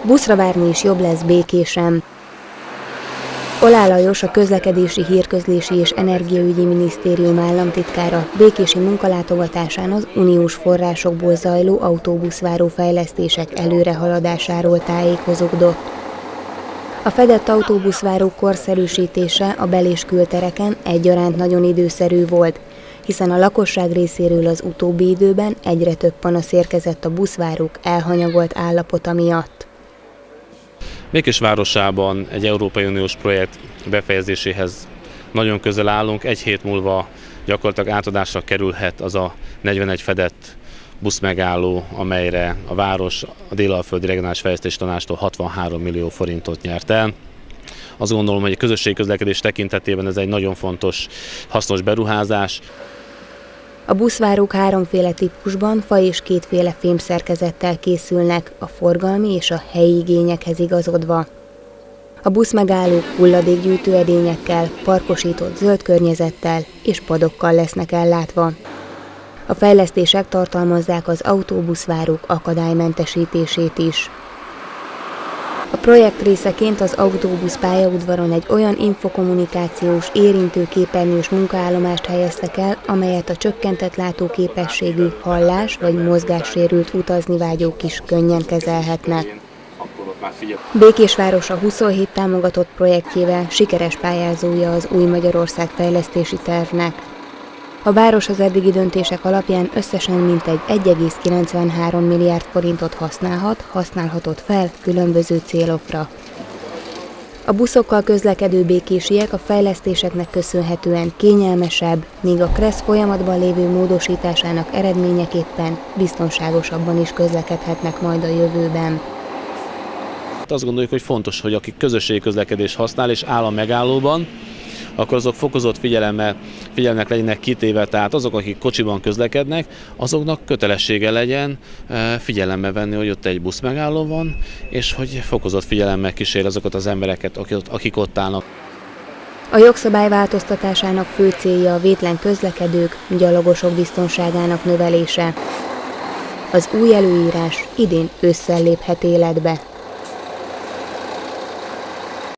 Buszra várni is jobb lesz Békésen. Oláh Lajos, a Közlekedési, Hírközlési és Energiaügyi Minisztérium államtitkára békési munkalátogatásán az uniós forrásokból zajló autóbuszváró fejlesztések előrehaladásáról tájékozódott. A fedett autóbuszvárók korszerűsítése a bel- és kültereken egyaránt nagyon időszerű volt, hiszen a lakosság részéről az utóbbi időben egyre több panasz érkezett a buszvárók elhanyagolt állapota miatt. Békés városában egy Európai Uniós projekt befejezéséhez nagyon közel állunk. Egy hét múlva gyakorlatilag átadásra kerülhet az a 41 fedett buszmegálló, amelyre a város a Dél-Alföldi Regionális Fejlesztési Tanácstól 63 millió forintot nyert el. Azt gondolom, hogy a közösségi közlekedés tekintetében ez egy nagyon fontos, hasznos beruházás. A buszvárók háromféle típusban, fa- és kétféle fémszerkezettel készülnek, a forgalmi és a helyi igényekhez igazodva. A buszmegállók hulladékgyűjtő edényekkel, parkosított zöld környezettel és padokkal lesznek ellátva. A fejlesztések tartalmazzák az autóbuszvárók akadálymentesítését is. A projekt részeként az autóbusz pályaudvaron egy olyan infokommunikációs, érintőképernyős munkaállomást helyeztek el, amelyet a csökkentett látóképességű, hallás- vagy mozgássérült utazni vágyók is könnyen kezelhetnek. Békés városa 27 támogatott projektjével sikeres pályázója az Új Magyarország fejlesztési tervnek. A város az eddigi döntések alapján összesen mintegy 1,93 milliárd forintot használhatott fel különböző célokra. A buszokkal közlekedő békésiek a fejlesztéseknek köszönhetően kényelmesebb, míg a KRESZ folyamatban lévő módosításának eredményeképpen biztonságosabban is közlekedhetnek majd a jövőben. Azt gondoljuk, hogy fontos, hogy aki közösségi közlekedést használ és áll a megállóban, akkor azok fokozott figyelmek legyenek kitéve, tehát azok, akik kocsiban közlekednek, azoknak kötelessége legyen figyelembe venni, hogy ott egy buszmegálló van, és hogy fokozott figyelemmel kísér azokat az embereket, akik ott állnak. A jogszabály változtatásának fő célja a vétlen közlekedők, gyalogosok biztonságának növelése. Az új előírás idén ősszel léphet életbe.